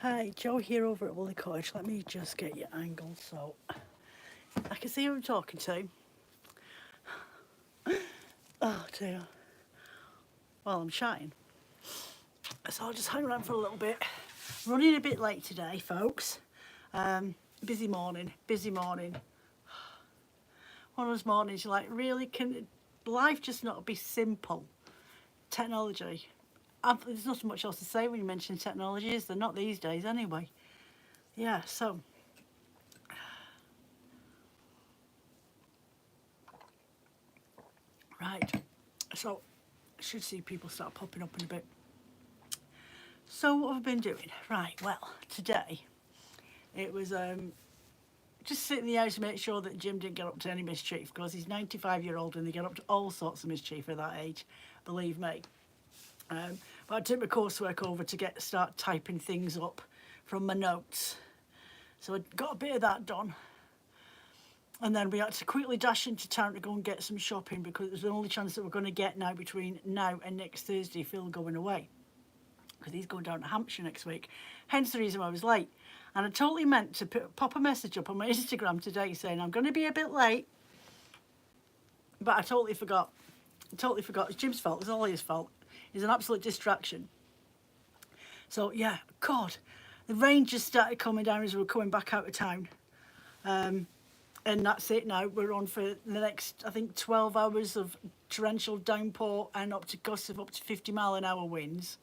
Hi, Joe here over at Woolly Cottage. Let me just get your angle so I can see who I'm talking to. Oh dear. Well, I'm shying. So I'll just hang around for a little bit. Running a bit late today, folks. Busy morning, busy morning. One of those mornings you're like, really, can life just not be simple? Technology. There's not much else to say when you mention technology, is there? Not these days anyway. Yeah, so right. So I should see people start popping up in a bit. So what have I been doing? Right, well, today it was just sitting in the house to make sure that Jim didn't get up to any mischief, because he's 95-year-old and they get up to all sorts of mischief at that age, believe me. But I took my coursework over to start typing things up from my notes. So I got a bit of that done. And then we had to quickly dash into town to go and get some shopping, because it was the only chance that we're going to get now between now and next Thursday, Phil going away, because he's going down to Hampshire next week. Hence the reason why I was late. And I totally meant to pop a message up on my Instagram today saying I'm going to be a bit late, but I totally forgot. It's Jim's fault. It's all his fault. He's an absolute distraction. So yeah, God, the rain just started coming down as we were coming back out of town. And that's it now. We're on for the next, I think, 12 hours of torrential downpour and up to gusts of up to 50-mile-an-hour winds.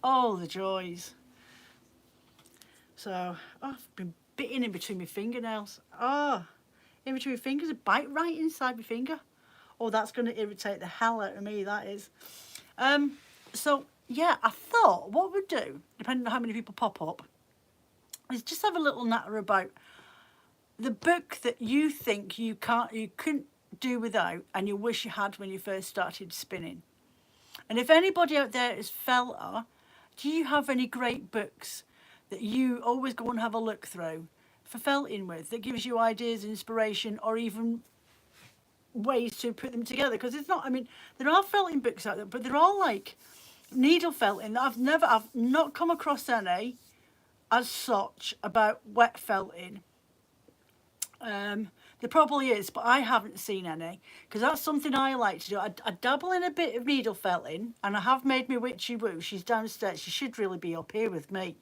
Oh, the joys. So, I've been bitten in between my fingernails. In between my fingers, a bite right inside my finger. Oh, that's going to irritate the hell out of me, that is. So, yeah, I thought what we'd do, depending on how many people pop up, is just have a little natter about the book that you think you couldn't do without and you wish you had when you first started spinning. And if anybody out there is fella, do you have any great books that you always go and have a look through for felting with, that gives you ideas, inspiration, or even ways to put them together? Because it's not, I mean, there are felting books out there, but they're all like needle felting. I've not come across any as such about wet felting. There probably is, but I haven't seen any, because that's something I like to do. I dabble in a bit of needle felting, and I have made my witchy woo. She's downstairs. She should really be up here with me.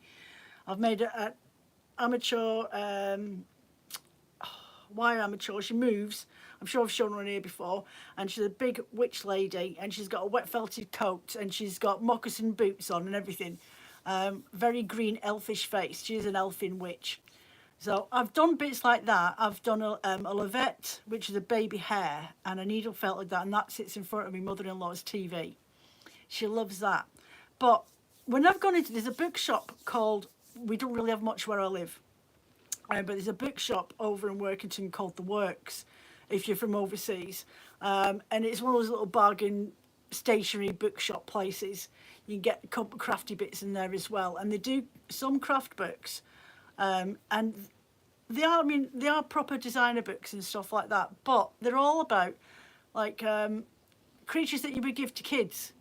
I've made an amateur, wire amateur. She moves. I'm sure I've shown her on here before. And she's a big witch lady, and she's got a wet felted coat, and she's got moccasin boots on and everything. Very green elfish face. She is an elfin witch. So I've done bits like that. I've done a lavette, which is a baby hair, and a needle felt like that, and that sits in front of my mother-in-law's TV. She loves that. But when I've gone into, there's a bookshop called, we don't really have much where I live, but there's a bookshop over in Workington called The Works, if you're from overseas. And it's one of those little bargain stationery bookshop places. You can get a couple crafty bits in there as well. And they do some craft books. And they are proper designer books and stuff like that, but they're all about like creatures that you would give to kids,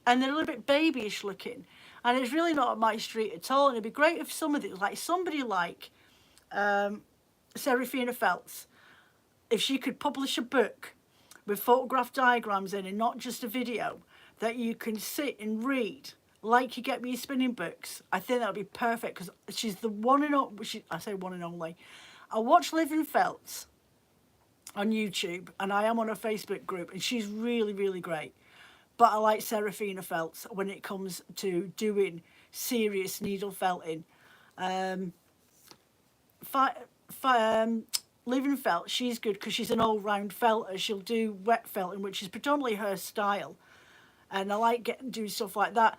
and they're a little bit babyish looking, and it's really not up my street at all. And it'd be great if somebody like Serafina Feltz, if she could publish a book with photograph diagrams in and not just a video that you can sit and read like you get with your spinning books. I think that would be perfect, because she's the one and only, I say one and only. I watch Living Felts on YouTube, and I am on a Facebook group, and she's really, really great. But I like Serafina Feltz when it comes to doing serious needle felting. Living Felt, she's good because she's an all-round felter. She'll do wet felting, which is predominantly her style. And I like doing stuff like that.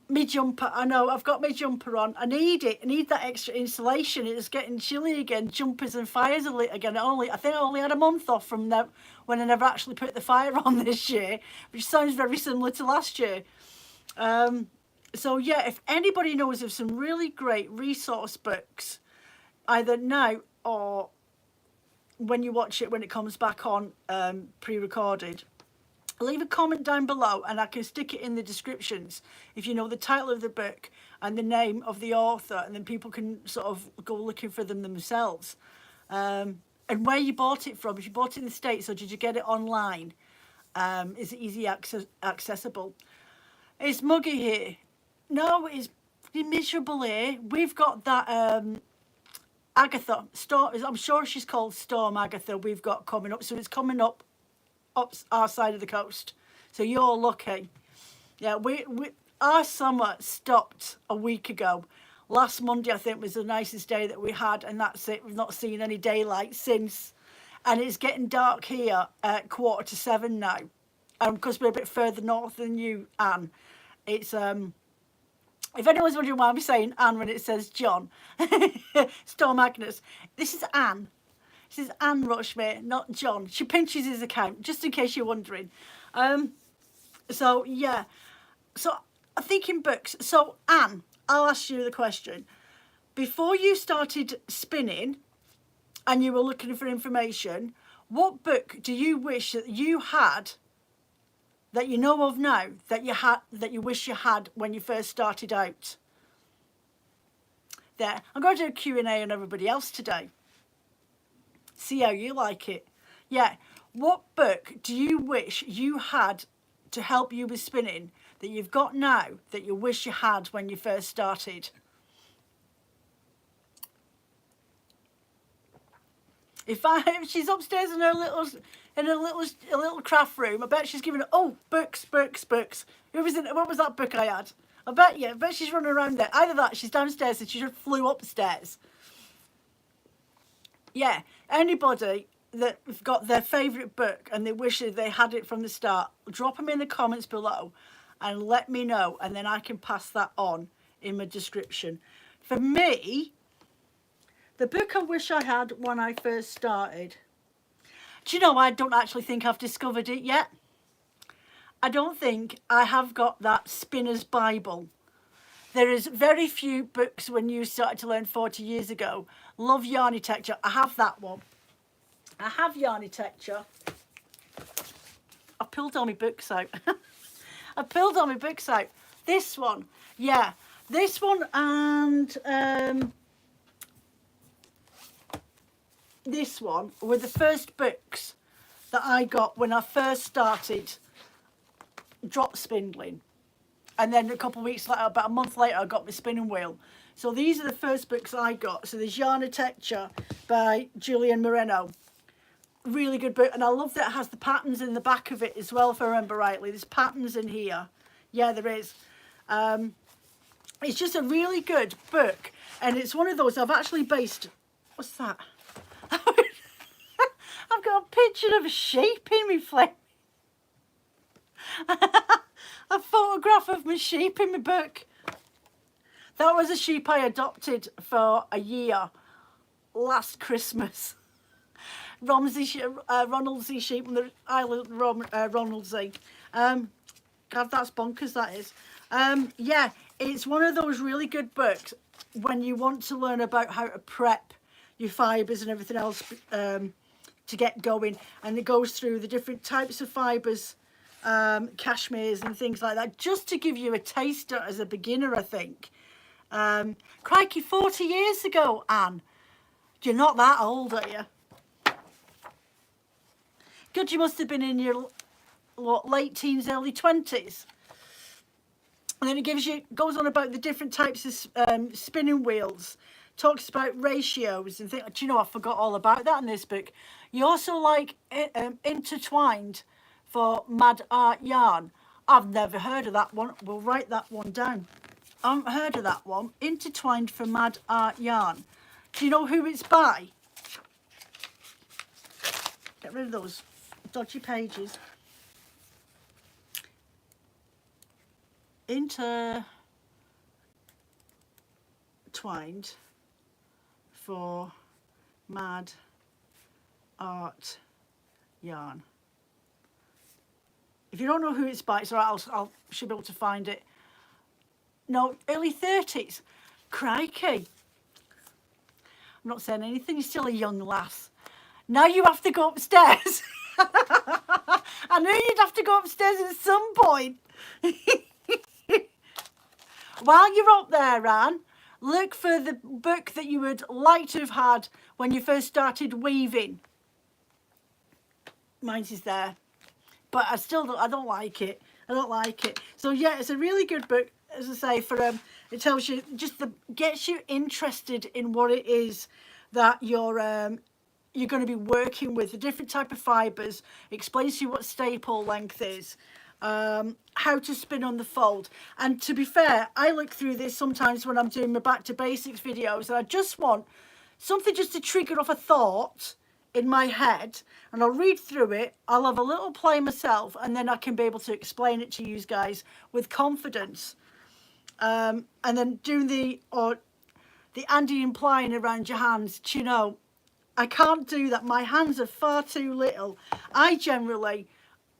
My jumper, I know, I've got my jumper on. I need it. I need that extra insulation. It's getting chilly again. Jumpers and fires are lit again. I think I only had a month off from that when I never actually put the fire on this year, which sounds very similar to last year. So yeah, if anybody knows of some really great resource books, either now or when you watch it when it comes back on pre-recorded, leave a comment down below and I can stick it in the descriptions if you know the title of the book and the name of the author, and then people can sort of go looking for them themselves. And where you bought it from, if you bought it in the States or did you get it online, is it easy accessible? It's muggy here. No, it's miserable here. We've got that Agatha, I'm sure she's called Storm Agatha, we've got coming up. So it's coming up our side of the coast. So you're lucky. Yeah, our summer stopped a week ago. Last Monday, I think, was the nicest day that we had, and that's it. We've not seen any daylight since. And it's getting dark here at 6:45 now. Because we're a bit further north than you, Anne. It's, if anyone's wondering why I'm saying Anne when it says John, Storm Agnes, this is Anne. This is Anne Rushmere, not John. She pinches his account, just in case you're wondering. So, yeah. So, I'm thinking books. So, Anne, I'll ask you the question. Before you started spinning and you were looking for information, what book do you wish that you had, that you know of now, that you wish you had when you first started out? There. I'm going to do a Q&A on everybody else today. See how you like it. Yeah. What book do you wish you had to help you with spinning that you've got now that you wish you had when you first started? If she's upstairs in her little craft room, I bet she's giving it, books. What was that book I had? I bet she's running around there. Either that, she's downstairs and she just flew upstairs. Yeah, anybody that's got their favourite book and they wish that they had it from the start, drop them in the comments below and let me know, and then I can pass that on in my description. For me, the book I wish I had when I first started, do you know, I don't actually think I've discovered it yet. I don't think I have got that Spinner's Bible. There is very few books when you started to learn 40 years ago. Love Yarn-I-tec-ture. I have that one. I have Yarn-I-tec-ture. I pulled all my books out. I pulled all my books out. This one. Yeah. This one and this one were the first books that I got when I first started drop spindling. And then a couple of weeks later, about a month later, I got my spinning wheel. So these are the first books I got. So there's Yarn-I-tec-ture by Jillian Moreno. Really good book. And I love that it has the patterns in the back of it as well, if I remember rightly. There's patterns in here. Yeah, there is. It's just a really good book. And it's one of those I've actually based... What's that? I've got a picture of a sheep in my flame. A photograph of my sheep in my book. That was a sheep I adopted for a year last Christmas. Ronaldsy sheep on the island Ronaldsy. God, that's bonkers, that is. Yeah, it's one of those really good books when you want to learn about how to prep your fibres and everything else to get going. And it goes through the different types of fibres, cashmeres and things like that, just to give you a taster as a beginner, I think. Crikey, 40 years ago, Anne. You're not that old, are you? Good, you must have been in your late teens, early 20s. And then it goes on about the different types of spinning wheels. Talks about ratios and things. Do you know, I forgot all about that in this book. You also like Intertwined for Mad Art Yarn. I've never heard of that one. We'll write that one down. I haven't heard of that one. Intertwined for Mad Art Yarn. Do you know who it's by? Get rid of those dodgy pages. Intertwined for Mad Art Yarn. If you don't know who it's by, it's all right, I should be able to find it. No, early 30s. Crikey. I'm not saying anything, you're still a young lass. Now you have to go upstairs I knew you'd have to go upstairs at some point. While you're up there, Anne, look for the book that you would like to have had when you first started weaving. Mine's is there, but I don't like it. I don't like it. So yeah, it's a really good book, as I say, for it tells you gets you interested in what it is that you're going to be working with, the different type of fibres, explains to you what staple length is, how to spin on the fold. And to be fair, I look through this sometimes when I'm doing my back to basics videos, and I just want something just to trigger off a thought in my head, and I'll read through it, I'll have a little play myself, and then I can be able to explain it to you guys with confidence. And then doing the Andy implying around your hands, do you know, I can't do that. My hands are far too little. I generally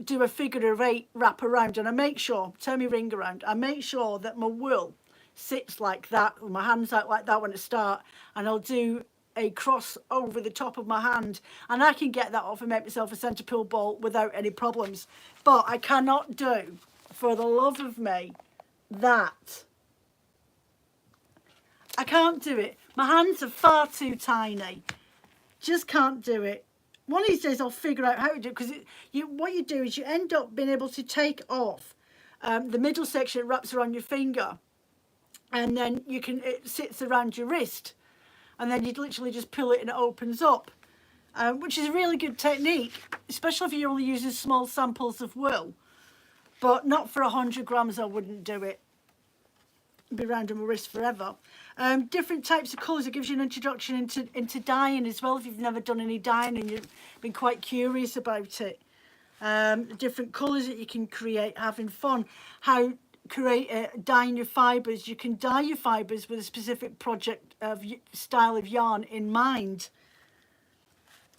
do a figure of 8 wrap around, and I make sure, turn my ring around, I make sure that my wool sits like that, with my hands out like that when I start, and I'll do a cross over the top of my hand, and I can get that off and make myself a centre pull ball without any problems. But I cannot do, for the love of me, that. I can't do it. My hands are far too tiny. Just can't do it. One of these days I'll figure out how to do it, because what you do is you end up being able to take off the middle section. It wraps around your finger, and then it sits around your wrist, and then you'd literally just pull it and it opens up, which is a really good technique, especially if you're only using small samples of wool. But not for 100 grams, I wouldn't do it. It'd be around my wrist forever. Different types of colours. It gives you an introduction into dyeing as well, if you've never done any dyeing and you've been quite curious about it. Different colours that you can create, having fun. How dyeing your fibres. You can dye your fibres with a specific project of style of yarn in mind.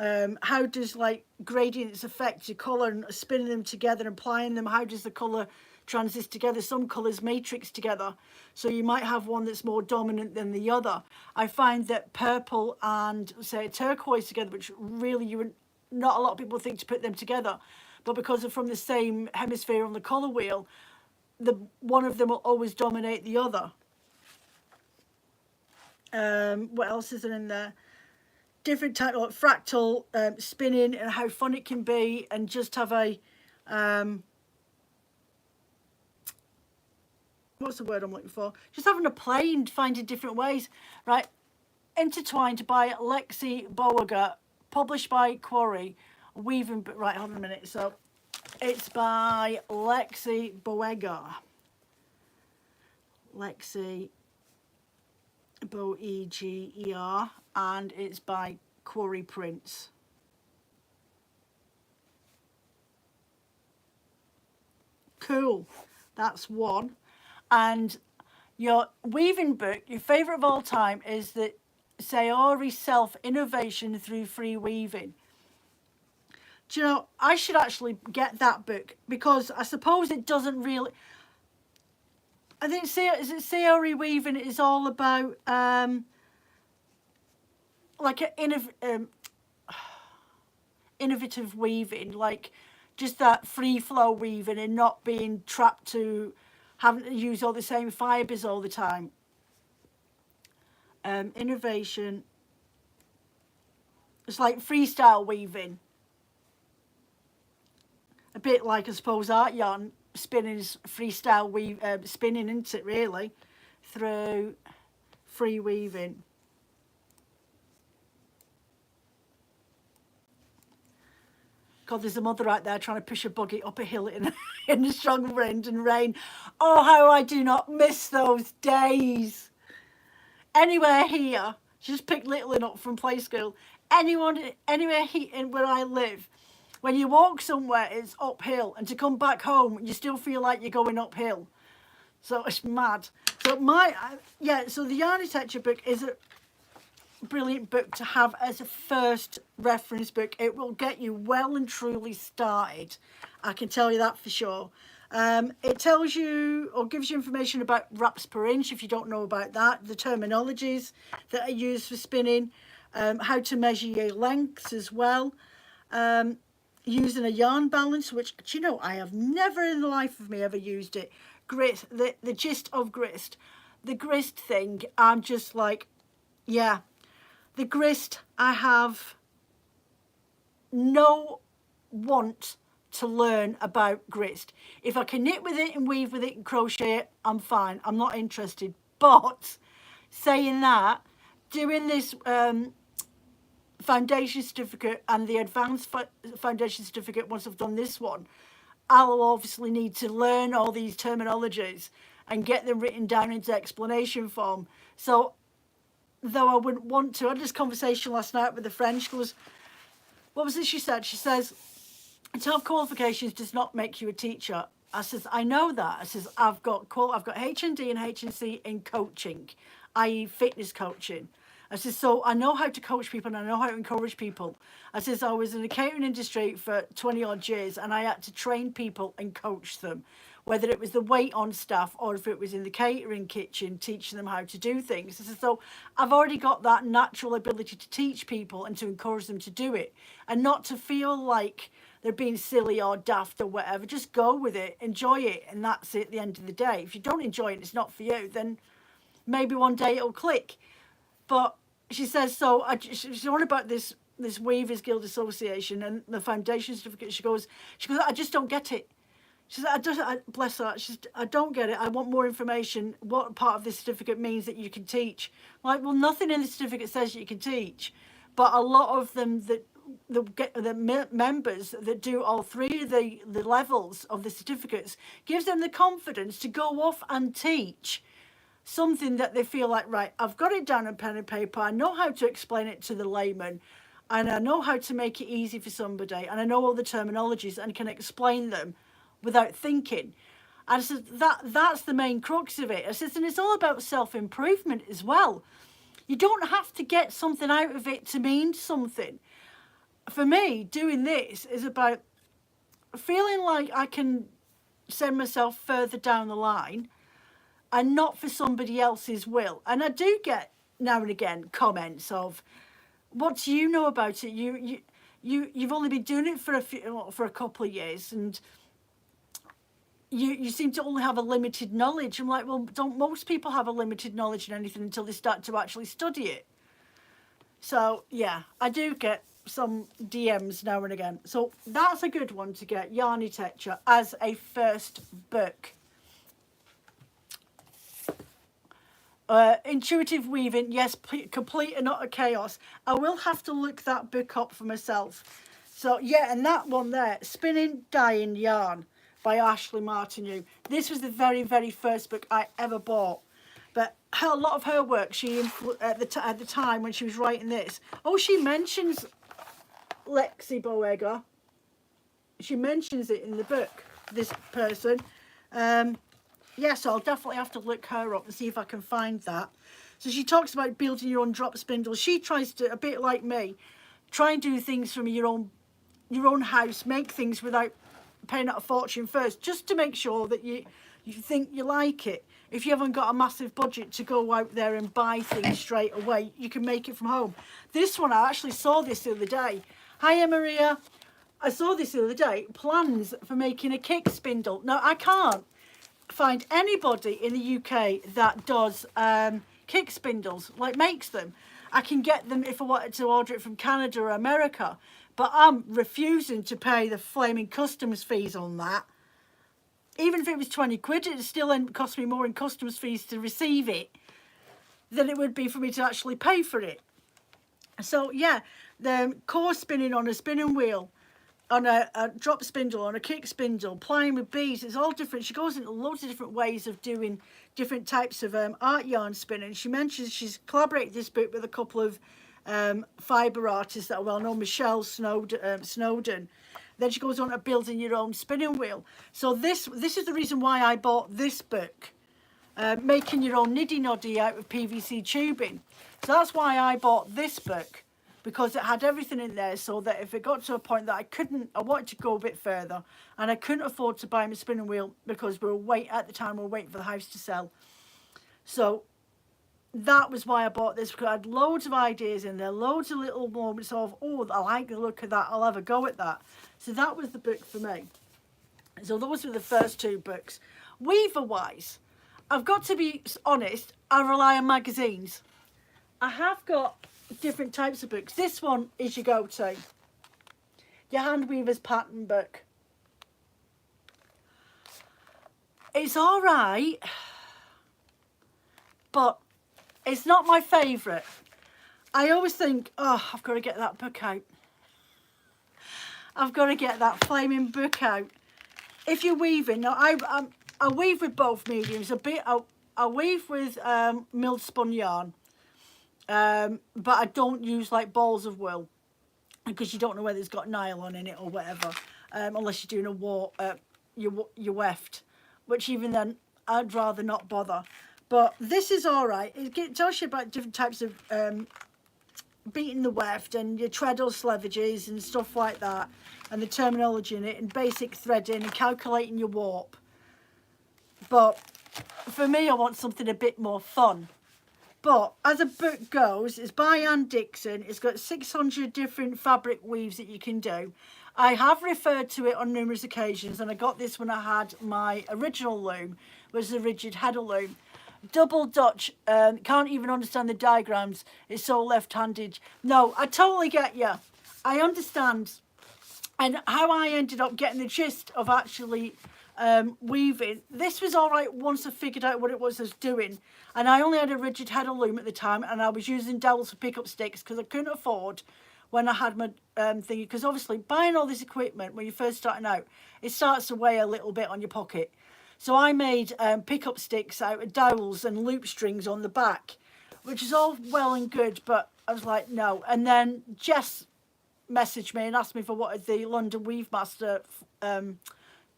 How does gradients affect your colour, and spinning them together and applying them? How does the colour transist together? Some colours matrix together, so you might have one that's more dominant than the other. I find that purple and say turquoise together, which really not a lot of people think to put them together, but because they're from the same hemisphere on the colour wheel, one of them will always dominate the other. What else is there in there? Different type of fractal spinning, and how fun it can be, and just have a what's the word I'm looking for? Just having a play and finding different ways. Right, Intertwined by Lexi Boeger, published by Quarry, weaving. Right, hold on a minute. So it's by Lexi Boeger. Lexi Boeger, and it's by Quarry Prints. Cool, that's one. And your weaving book, your favourite of all time, is the Saori Self-innovation through free weaving. Do you know, I should actually get that book, because I suppose it doesn't really. I think Saori weaving is all about innovative weaving, like just that free flow weaving and not being trapped to having to use all the same fibres all the time. Innovation. It's like freestyle weaving. A bit like, I suppose, art yarn spinning is freestyle spinning, isn't it, really? Through free weaving. God, there's a mother out there trying to push a buggy up a hill in the strong wind and rain. Oh, how I do not miss those days. Anywhere here, she just picked Littlin up from play school. Anywhere here where I live, when you walk somewhere, it's uphill, and to come back home, you still feel like you're going uphill. So it's mad. So so the Yarn-I-tec-ture book is a brilliant book to have as a first reference book. It will get you well and truly started. I can tell you that for sure. It tells you or gives you information about wraps per inch if you don't know about that, the terminologies that are used for spinning, how to measure your lengths as well. using a yarn balance, which, do you know, I have never in the life of me ever used it. Grist, the gist of grist. The grist thing, I'm just like, yeah. The grist, I have no want to learn about grist. If I can knit with it and weave with it and crochet it, I'm fine. I'm not interested. But saying that, doing this foundation certificate and the advanced foundation certificate, once I've done this one, I'll obviously need to learn all these terminologies and get them written down into explanation form. So though I wouldn't want to, I had this conversation last night with a friend. She goes, what was it she said? She says, to have qualifications does not make you a teacher. I says, I know that. I says, I've got HND and HNC in coaching, i.e. fitness coaching. I says, so I know how to coach people and I know how to encourage people. I says, I was in the catering industry for 20 odd years and I had to train people and coach them, whether it was the wait on staff or if it was in the catering kitchen, teaching them how to do things. I said, so I've already got that natural ability to teach people and to encourage them to do it and not to feel like they're being silly or daft or whatever. Just go with it, enjoy it, and that's it at the end of the day. If you don't enjoy it, it's not for you, then maybe one day it'll click. But she says, so she's on about this Weavers Guild Association and the foundation certificate. She goes, I just don't get it. She said, bless her, I don't get it. I want more information. What part of this certificate means that you can teach? I'm like, well, nothing in the certificate says that you can teach. But a lot of them the members that do all three of the levels of the certificates gives them the confidence to go off and teach something that they feel like, right, I've got it down on pen and paper. I know how to explain it to the layman and I know how to make it easy for somebody and I know all the terminologies and can explain them without thinking. And I said, that's the main crux of it. I said, and it's all about self-improvement as well. You don't have to get something out of it to mean something. For me, doing this is about feeling like I can send myself further down the line and not for somebody else's will. And I do get now and again comments of, what do you know about it? You've only been doing it for a couple of years and you seem to only have a limited knowledge. I'm like, well, don't most people have a limited knowledge in anything until they start to actually study it? So yeah, I do get some DMs now and again. So that's a good one to get, Yarn-I-tec-ture as a first book. Intuitive weaving, yes, complete and utter chaos. I will have to look that book up for myself. So yeah, and that one there, Spinning Dyeing Yarn by Ashley Martineau. This was the very, very first book I ever bought. But a lot of her work, she at the time when she was writing this, she mentions Lexi Boeger. She mentions it in the book, this person. So I'll definitely have to look her up and see if I can find that. So she talks about building your own drop spindle. She tries to, a bit like me, try and do things from your own house, make things without paying out a fortune first, just to make sure that you think you like it. If you haven't got a massive budget to go out there and buy things straight away, you can make it from home. This one, I actually saw this the other day. Hiya, Maria. I saw this the other day. Plans for making a kick spindle. Now, I can't find anybody in the UK that does kick spindles, like makes them. I can get them if I wanted to order it from Canada or America, but I'm refusing to pay the flaming customs fees on that. Even if it was 20 quid, it'd still cost me more in customs fees to receive it than it would be for me to actually pay for it. So yeah, the core spinning on a spinning wheel, on a drop spindle, on a kick spindle, plying with beads, it's all different. She goes into loads of different ways of doing different types of art yarn spinning. She mentions she's collaborated this book with a couple of fibre artists that are well known, Michelle Snowden. Then she goes on to building your own spinning wheel. So this is the reason why I bought this book, making your own niddy noddy out of PVC tubing. So that's why I bought this book, because it had everything in there, so that if it got to a point that I wanted to go a bit further and I couldn't afford to buy my spinning wheel because at the time we were waiting for the house to sell. So that was why I bought this, because I had loads of ideas in there, loads of little moments of, oh, I like the look of that, I'll have a go at that. So that was the book for me. So those were the first two books. Weaver-wise, I've got to be honest, I rely on magazines. I have got different types of books. This one is your go-to. Your Hand Weaver's pattern book. It's all right, but it's not my favourite. I always think, oh, I've got to get that book out. I've got to get that flaming book out. If you're weaving, now I weave with both mediums. I weave with milled spun yarn, but I don't use like balls of wool, because you don't know whether it's got nylon in it or whatever, unless you're doing a warp, your weft, which even then I'd rather not bother. But this is all right. It tells you about different types of beating the weft and your treadle sleevages and stuff like that, and the terminology in it, and basic threading and calculating your warp. But for me, I want something a bit more fun. But as a book goes, it's by Anne Dixon. It's got 600 different fabric weaves that you can do. I have referred to it on numerous occasions, and I got this when I had my original loom, which was a rigid header loom. Double Dutch, can't even understand the diagrams, it's so left-handed. No, I totally get you. I understand. And how I ended up getting the gist of actually weaving, this was all right once I figured out what it was I was doing. And I only had a rigid header loom at the time, and I was using dowels for pickup sticks because I couldn't afford, when I had my thingy, because obviously buying all this equipment when you're first starting out, it starts to weigh a little bit on your pocket. So I made pickup sticks out of dowels and loop strings on the back, which is all well and good, but I was like, no. And then Jess messaged me and asked me for what is the London Weave Master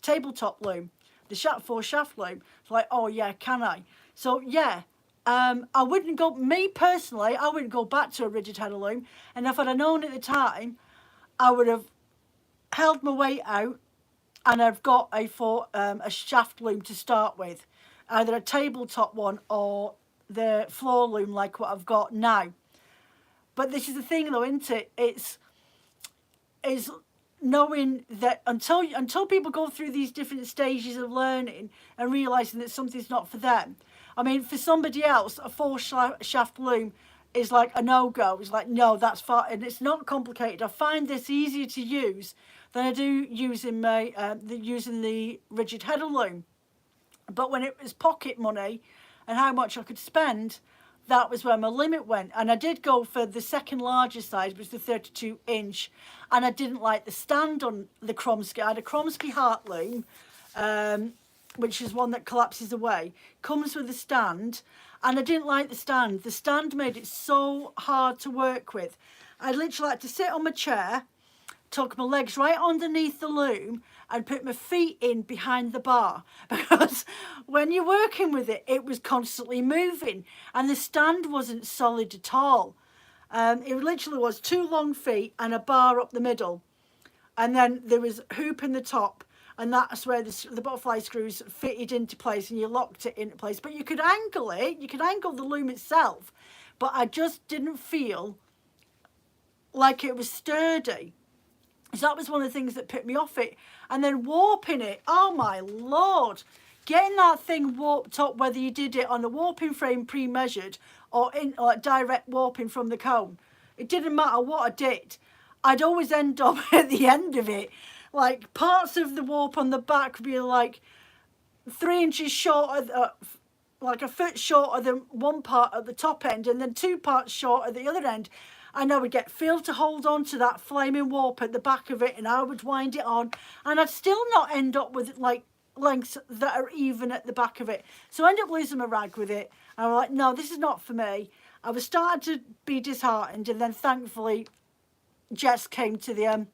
tabletop loom, the 4 shaft loom. It's like, oh yeah, can I? So yeah, I wouldn't go, me personally, I wouldn't go back to a rigid header loom. And if I'd have known at the time, I would have held my weight out, and I've got a shaft loom to start with, either a tabletop one or the floor loom like what I've got now. But this is the thing though, isn't it? It's knowing that until people go through these different stages of learning and realising that something's not for them. I mean, for somebody else, a 4 shaft loom is like a no-go. It's like, no, that's fine. And it's not complicated. I find this easier to use than I do using using the rigid header loom. But when it was pocket money and how much I could spend, that was where my limit went. And I did go for the second largest size, which was the 32 inch. And I didn't like the stand on the Kromsky. I had a Kromsky heart loom, which is one that collapses away. Comes with a stand. And I didn't like the stand. The stand made it so hard to work with. I literally had to sit on my chair, tuck my legs right underneath the loom, and put my feet in behind the bar, because when you're working with it, it was constantly moving, and the stand wasn't solid at all. It literally was 2 long feet and a bar up the middle, and then there was a hoop in the top, and that's where the butterfly screws fitted into place, and you locked it into place. But you could angle it, you could angle the loom itself, but I just didn't feel like it was sturdy. So that was one of the things that put me off it. And then warping it, oh my lord, getting that thing warped up, whether you did it on a warping frame pre-measured or in like direct warping from the comb, it didn't matter what I did, I'd always end up at the end of it, like parts of the warp on the back would be like 3 inches short of like a foot shorter than one part at the top end, and then 2 parts short at the other end. And I would get Phil to hold on to that flaming warp at the back of it, and I would wind it on, and I'd still not end up with like lengths that are even at the back of it. So I ended up losing my rag with it. And I was like, no, this is not for me. I was starting to be disheartened, and then thankfully Jess came to the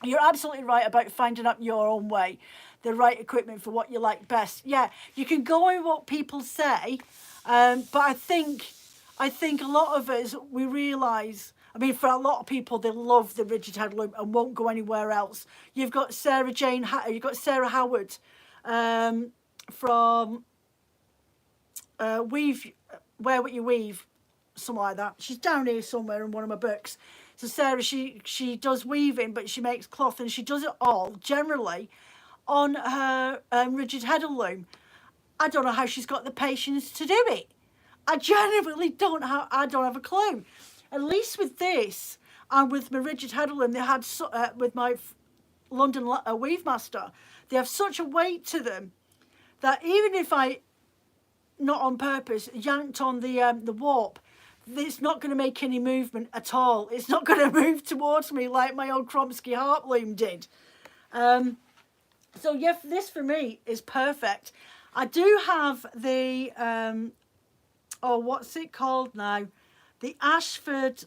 you're absolutely right about finding out your own way, the right equipment for what you like best. Yeah, you can go on what people say, but I think a lot of us, we realise, I mean, for a lot of people, they love the rigid head loom and won't go anywhere else. You've got Sarah Howard from Wear What You Weave, something like that. She's down here somewhere in one of my books. So Sarah, she does weaving, but she makes cloth, and she does it all generally on her rigid heddle loom. I don't know how she's got the patience to do it. I genuinely don't have. I don't have a clue. At least with this and with my rigid heddle loom, they had with my London Weave Master, they have such a weight to them that even if I, not on purpose, yanked on the warp, it's not going to make any movement at all. It's not going to move towards me like my old Kromsky harp loom did. So yeah, this for me is perfect. I do have the, oh, what's it called now? The Ashford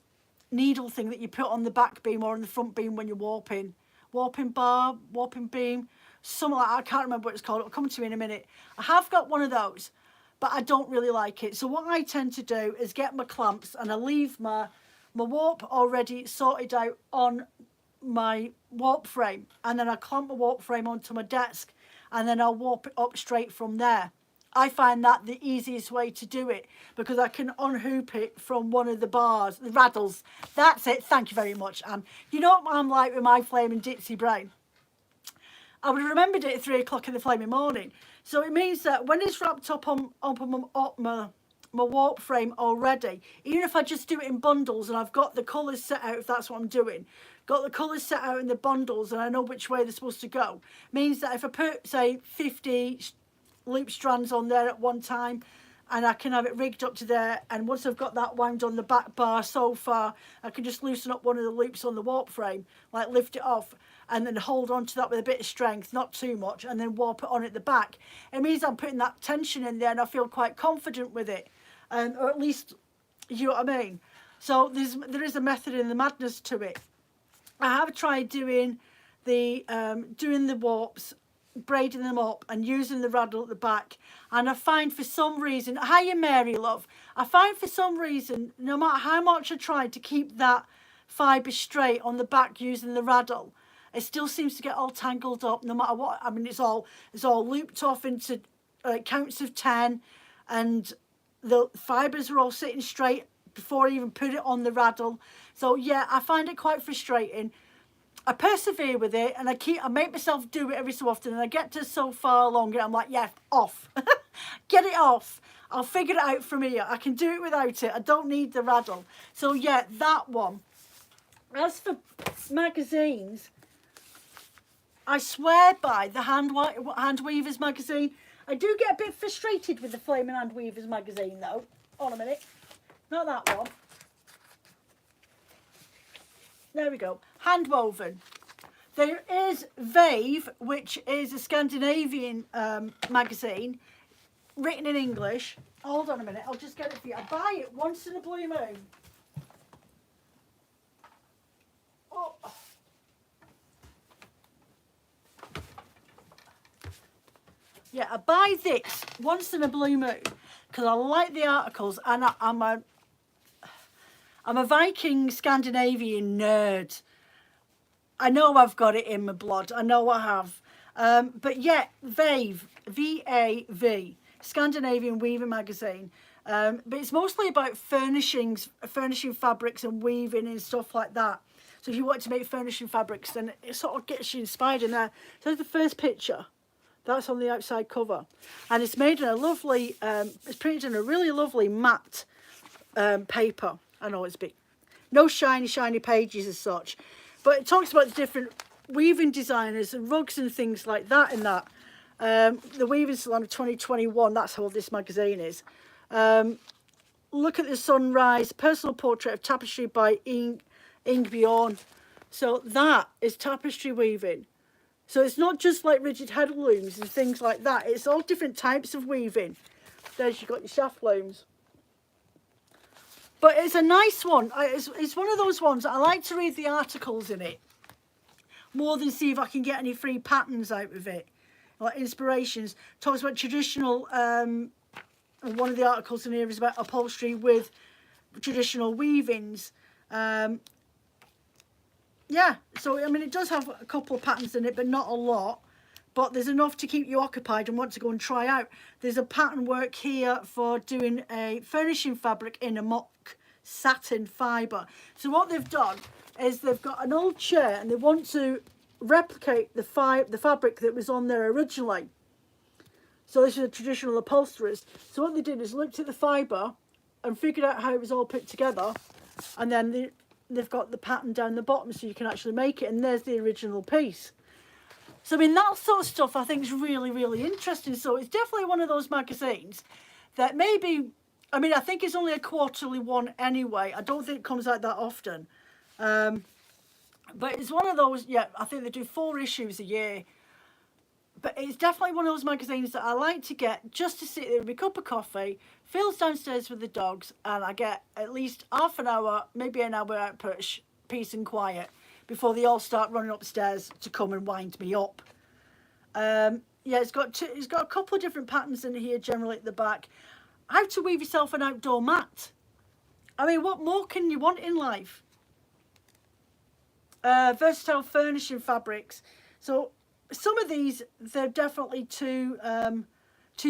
needle thing that you put on the back beam or on the front beam when you're warping. Warping bar, warping beam, something like that. I can't remember what it's called. It'll come to me in a minute. I have got one of those, but I don't really like it. So what I tend to do is get my clamps and I leave my warp already sorted out on my warp frame, and then I clamp my warp frame onto my desk, and then I'll warp it up straight from there. I find that the easiest way to do it because I can unhoop it from one of the bars, the raddles. That's it. Thank you very much, Anne. You know what I'm like with my flaming ditzy brain? I would have remembered it at 3 o'clock in the flaming morning. So it means that when it's wrapped up on my warp frame already, even if I just do it in bundles and I've got the colours set out, if that's what I'm doing, got the colours set out in the bundles and I know which way they're supposed to go, means that if I put, say, 50 loop strands on there at one time, and I can have it rigged up to there, and once I've got that wound on the back bar so far, I can just loosen up one of the loops on the warp frame, like lift it off, and then hold on to that with a bit of strength, not too much, and then warp it on at the back. It means I'm putting that tension in there and I feel quite confident with it, or at least, you know what I mean? So there is a method in the madness to it. I have tried doing the warps, braiding them up and using the raddle at the back, and I find for some reason, hiya Mary love, I find for some reason, no matter how much I try to keep that fibre straight on the back using the raddle, it still seems to get all tangled up no matter what. I mean, it's all looped off into counts of 10, and the fibres are all sitting straight before I even put it on the raddle. So yeah, I find it quite frustrating. I persevere with it, and I make myself do it every so often, and I get to so far along and I'm like, yeah, off. Get it off. I'll figure it out from here. I can do it without it. I don't need the raddle. So yeah, that one. As for magazines, I swear by the Handweavers magazine. I do get a bit frustrated with the Flaming Handweavers magazine though. Hold on a minute. Not that one. There we go. Handwoven. There is Vave, which is a Scandinavian magazine, written in English. Hold on a minute, I'll just get it for you. I buy it once in a blue moon. Oh. Yeah, I buy this once in a blue moon because I like the articles, and I'm a Viking Scandinavian nerd. I know I've got it in my blood. I know I have. But yeah, Vave, V-A-V, Scandinavian Weaving Magazine. But it's mostly about furnishing fabrics and weaving and stuff like that. So if you want to make furnishing fabrics, then it sort of gets you inspired in there. So the first picture. That's on the outside cover. And it's made in a lovely, it's printed in a really lovely matte paper. I know it's big. No shiny pages as such. But it talks about the different weaving designers and rugs and things like that in that. The Weaving Salon of 2021, that's how old this magazine is. Look at the Sunrise, personal portrait of tapestry by Ingbjorn. So that is tapestry weaving. So it's not just like rigid heddle looms and things like that. It's all different types of weaving. There's you got your shaft looms. But it's a nice one. It's one of those ones I like to read the articles in it more than see if I can get any free patterns out of it, like inspirations. Talks about traditional. One of the articles in here is about upholstery with traditional weavings. Yeah, so I mean it does have a couple of patterns in it, but not a lot. but there's enough to keep you occupied and want to go and try out. There's a pattern work here for doing a furnishing fabric in a mock satin fibre. So what they've done is they've got an old chair and they want to replicate the fabric that was on there originally. So this is a traditional upholsterers. So what they did is looked at the fibre and figured out how it was all put together, and then they've got the pattern down the bottom so you can actually make it, and there's the original piece. So I mean, that sort of stuff I think is really, really interesting. So it's definitely one of those magazines that maybe, I mean, I think it's only a quarterly one anyway. I don't think it comes out that often. But it's one of those, yeah, I think they do 4 issues a year. But it's definitely one of those magazines that I like to get just to sit there with a cup of coffee, Phil's downstairs with the dogs, and I get at least half an hour, maybe an hour out peace and quiet before they all start running upstairs to come and wind me up. Yeah, it's got a couple of different patterns in here generally at the back. How to weave yourself an outdoor mat. I mean, what more can you want in life? Versatile furnishing fabrics. So some of these, they're definitely too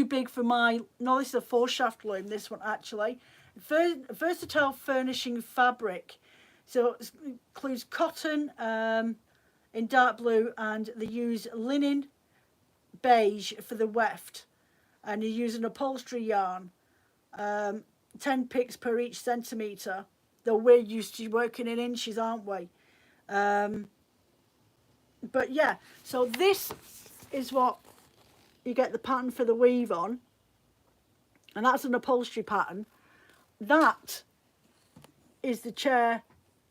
big for my, no, this is a 4-shaft loom, this one actually. Versatile furnishing fabric. So it includes cotton in dark blue, and they use linen beige for the weft. And you use an upholstery yarn, 10 picks per each centimetre. Though we're used to working in inches, aren't we? But yeah, so this is what you get the pattern for the weave on, and that's an upholstery pattern. That is the chair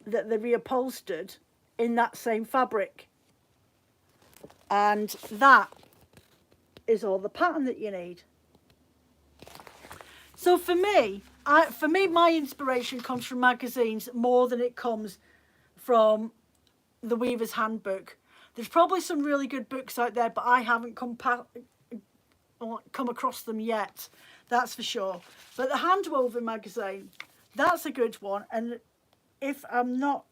that they reupholstered in that same fabric, and that is all the pattern that you need. So for me, my inspiration comes from magazines more than it comes from the Weaver's Handbook. There's probably some really good books out there, but I haven't come across them yet, that's for sure. But the Handwoven magazine, that's a good one. And if I'm not,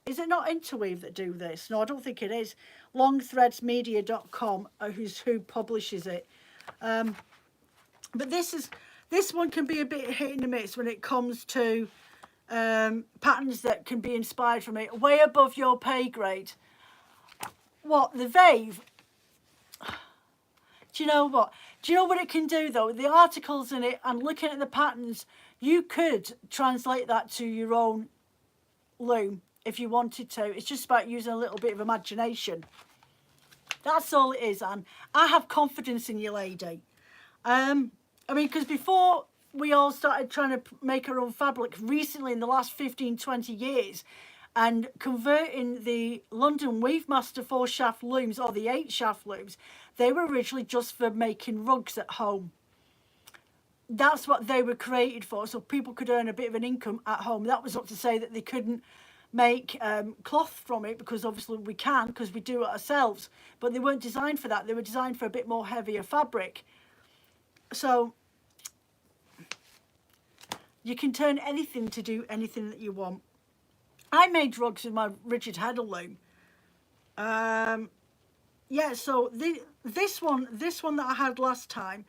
is it not Interweave that do this? No, I don't think it is. Longthreadsmedia.com who publishes it. But this one can be a bit hit and miss when it comes to patterns that can be inspired from it, way above your pay grade. What, the Vave? Do you know what? Do you know what it can do though? The articles in it and looking at the patterns, you could translate that to your own loom if you wanted to. It's just about using a little bit of imagination. That's all it is, Anne. I have confidence in you, lady. I mean, because before we all started trying to make our own fabric recently in the last 15-20 years, and converting the London Weave Master 4-shaft looms or the 8-shaft looms, they were originally just for making rugs at home. That's what they were created for, so people could earn a bit of an income at home. That was not to say that they couldn't make cloth from it, because obviously we can, because we do it ourselves, but they weren't designed for that. They were designed for a bit more heavier fabric. So you can turn anything to do anything that you want. I made rugs with my rigid header loom. Yeah, so this one that I had last time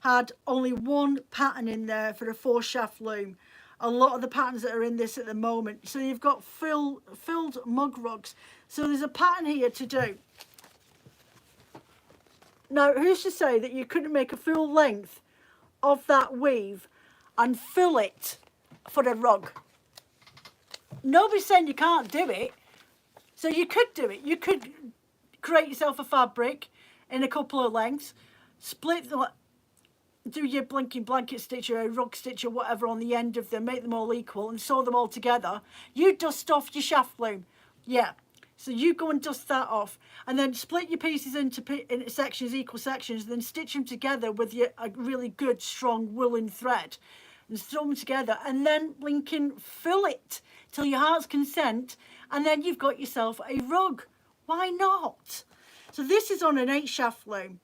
had only one pattern in there for a 4-shaft loom. A lot of the patterns that are in this at the moment. So you've got filled mug rugs. So there's a pattern here to do. Now, who's to say that you couldn't make a full length of that weave and fill it for a rug? Nobody's saying you can't do it. So you could do it. You could create yourself a fabric in a couple of lengths, split the, do your blinking blanket stitch or a rug stitch or whatever on the end of them, make them all equal and sew them all together. You dust off your shaft loom. Yeah. So you go and dust that off, and then split your pieces into sections, equal sections, then stitch them together with a really good strong woolen thread and sew them together, and then blinking fill it till your heart's content, and then you've got yourself a rug. Why not? So this is on an 8-shaft loom,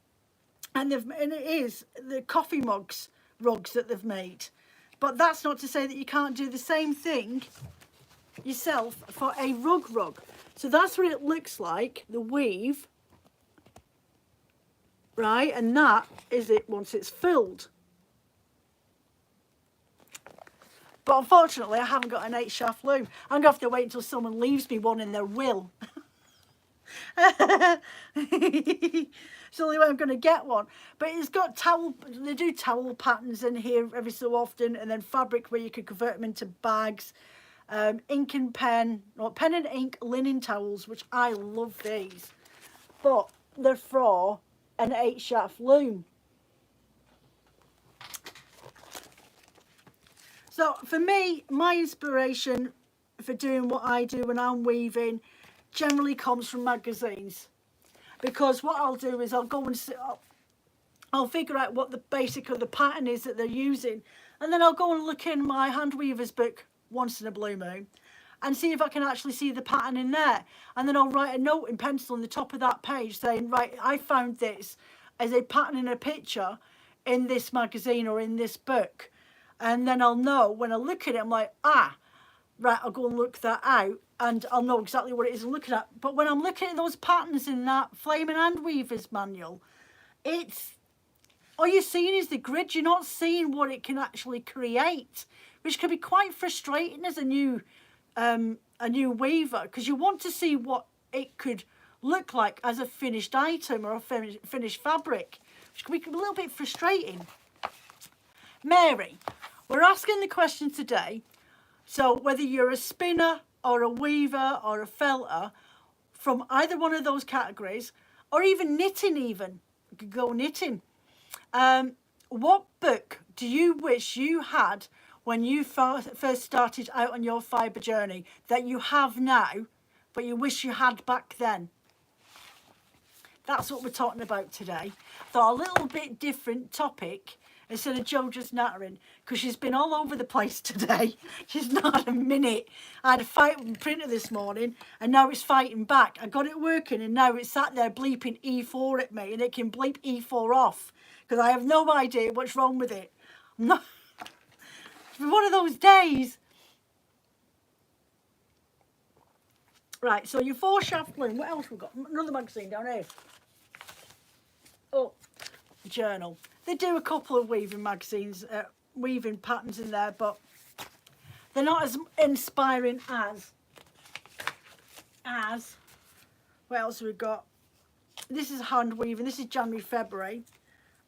and it is the coffee mugs rugs that they've made. But that's not to say that you can't do the same thing yourself for a rug. So that's what it looks like, the weave right? And that is it once it's filled. But unfortunately, I haven't got an 8 shaft loom. I'm going to have to wait until someone leaves me one in their will. It's the only way I'm going to get one. But it's got towel, they do towel patterns in here every so often, and then fabric where you can convert them into bags. Ink and pen, or pen and ink linen towels, which I love these. But they're for an 8 shaft loom. So for me, my inspiration for doing what I do when I'm weaving generally comes from magazines, because what I'll do is I'll go and I'll figure out what the basic of the pattern is that they're using, and then I'll go and look in my Handweaver's book once in a blue moon and see if I can actually see the pattern in there, and then I'll write a note in pencil on the top of that page saying, right, I found this as a pattern in a picture in this magazine or in this book. And then I'll know when I look at it, I'm like, ah, right, I'll go and look that out and I'll know exactly what it is I'm looking at. But when I'm looking at those patterns in that Flaming Handweaver's manual, it's, all you're seeing is the grid. You're not seeing what it can actually create, which can be quite frustrating as a new weaver, because you want to see what it could look like as a finished item or a finished fabric, which can be a little bit frustrating. Mary, we're asking the question today, so whether you're a spinner or a weaver or a felter from either one of those categories, or even knitting even, you could go knitting, what book do you wish you had when you first started out on your fibre journey that you have now, but you wish you had back then? That's what we're talking about today. Thought a little bit different topic instead of Jo just nattering, because she's been all over the place today. She's not had a minute. I had a fight with the printer this morning, and now it's fighting back. I got it working, and now it's sat there bleeping E4 at me, and it can bleep E4 off, because I have no idea what's wrong with it. I'm not... It's been one of those days. Right, so your 4 shaft loom. What else we got? Another magazine down here. Oh, journal. They do a couple of weaving magazines, weaving patterns in there, but they're not as inspiring as what else have we got? This is hand weaving. This is January, February,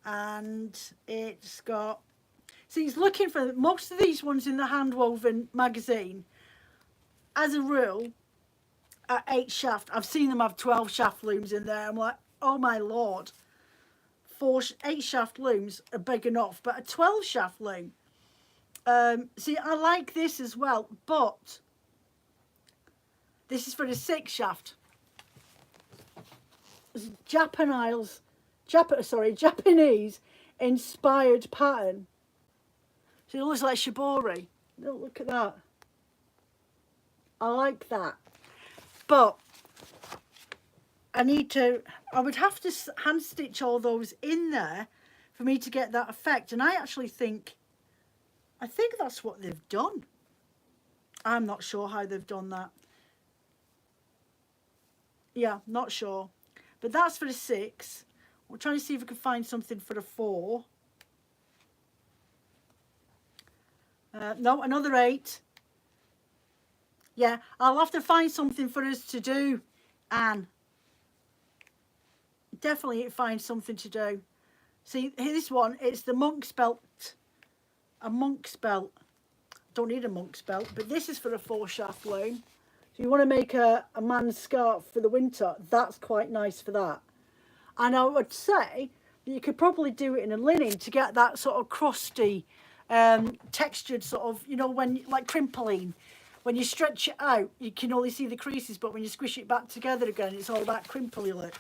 and it's got, see, he's looking for most of these ones in the Handwoven magazine as a rule at 8 shaft. I've seen them have 12 shaft looms in there. I'm like, oh my lord. 8 shaft looms are big enough, but a 12 shaft loom, see, I like this as well, but this is for the 6 shaft. It's Japanese inspired pattern. So it looks like shibori. Look at that. I like that, but I would have to hand stitch all those in there for me to get that effect. And I actually think that's what they've done. I'm not sure how they've done that. Yeah, not sure. But that's for the 6. We're trying to see if we can find something for the 4. No, another 8. Yeah, I'll have to find something for us to do, Anne. Definitely find something to do. See, this one, it's the monk's belt. A monk's belt. Don't need a monk's belt, but this is for a 4 shaft loom. So you want to make a man's scarf for the winter. That's quite nice for that. And I would say that you could probably do it in a linen to get that sort of crusty, textured sort of, you know, when, like crimpling. When you stretch it out, you can only see the creases, but when you squish it back together again, it's all that crimply look.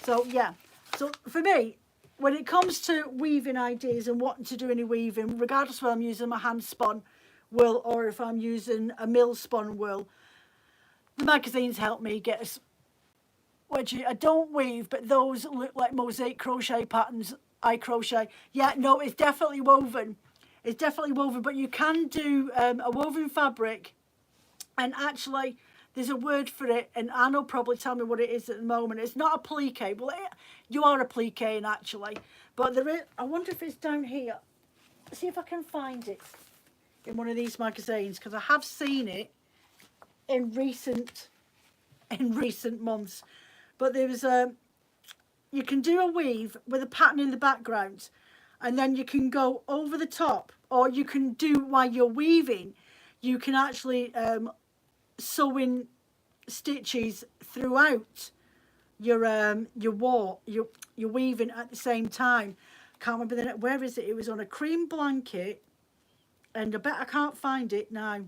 So yeah, so for me, when it comes to weaving ideas and wanting to do any weaving, regardless of whether I'm using my hand spun wool or if I'm using a mill spun wool, the magazines help me get us, which I don't weave, but those look like mosaic crochet patterns. I crochet. Yeah, no, it's definitely woven. It's definitely woven, but you can do a woven fabric, and actually there's a word for it, and Anne will probably tell me what it is at the moment. It's not a plique. Well, you are a plique actually, but there is. I wonder if it's down here. See if I can find it in one of these magazines, because I have seen it in recent months. But there was you can do a weave with a pattern in the background, and then you can go over the top, or you can do while you're weaving. You can actually sew in stitches throughout your weaving at the same time. Can't remember the name. Where is it? It was on a cream blanket, and I bet I can't find it now.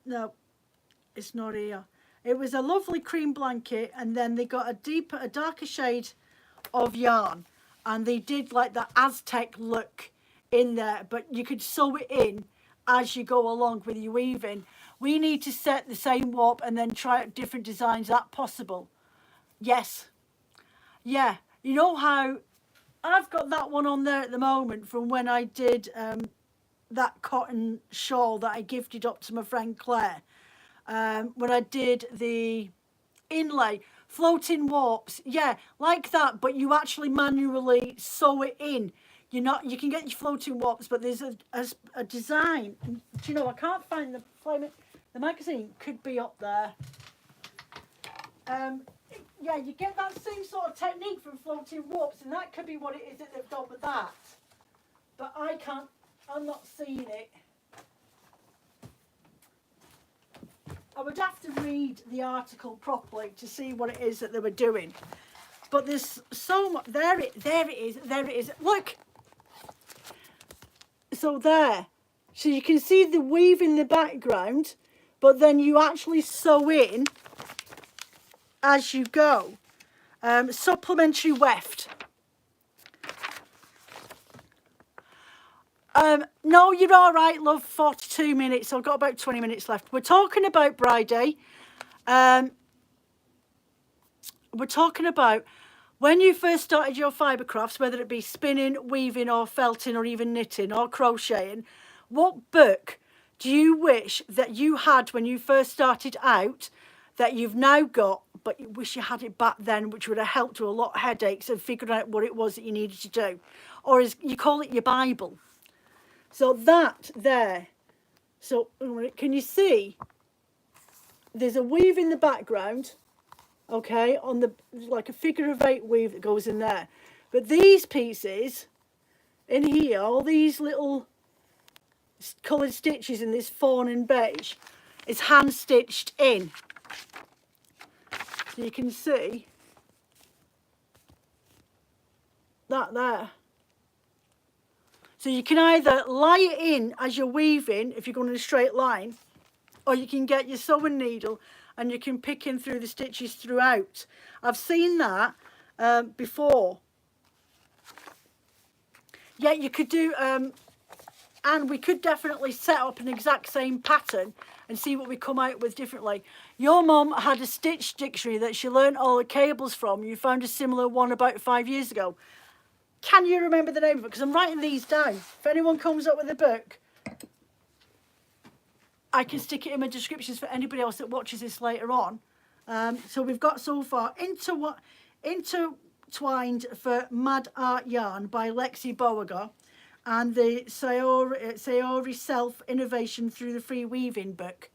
No, it's not here. It was a lovely cream blanket, and then they got a darker shade of yarn, and they did like the Aztec look in there, but you could sew it in as you go along with your weaving. We need to set the same warp and then try out different designs. Is that possible? Yes. Yeah, you know how I've got that one on there at the moment from when I did that cotton shawl that I gifted up to my friend Claire. When I did the inlay, floating warps, yeah, like that, but you actually manually sew it in. You can get your floating warps, but there's a design. Do you know, I can't find the magazine could be up there. Yeah, you get that same sort of technique from floating warps, and that could be what it is that they've done with that. But I'm not seeing it. I would have to read the article properly to see what it is that they were doing. But there's so much. There it is. Look. So there. So you can see the weave in the background, but then you actually sew in as you go. Supplementary weft. No, you're all right, love. 42 minutes. I've got about 20 minutes left. We're talking about Bride Day. We're talking about when you first started your fibre crafts, whether it be spinning, weaving, or felting, or even knitting, or crocheting. What book do you wish that you had when you first started out that you've now got, but you wish you had it back then, which would have helped with a lot of headaches and figuring out what it was that you needed to do? Or as you call it, your Bible. So that there. So can you see? There's a weave in the background, okay, on the like a figure of 8 weave that goes in there. But these pieces in here, all these little coloured stitches in this fawn and beige, is hand stitched in. So you can see that there. So you can either lie it in as you're weaving, if you're going in a straight line, or you can get your sewing needle and you can pick in through the stitches throughout. I've seen that before. Yeah, you could do, and we could definitely set up an exact same pattern and see what we come out with differently. Your mum had a stitch dictionary that she learnt all the cables from. You found a similar one about 5 years ago. Can you remember the name of it? Because I'm writing these down. If anyone comes up with a book, I can stick it in my descriptions for anybody else that watches this later on. So we've got so far Intertwined for Mad Art Yarn by Lexi Boeger, and the Saori Self-innovation through the free weaving book.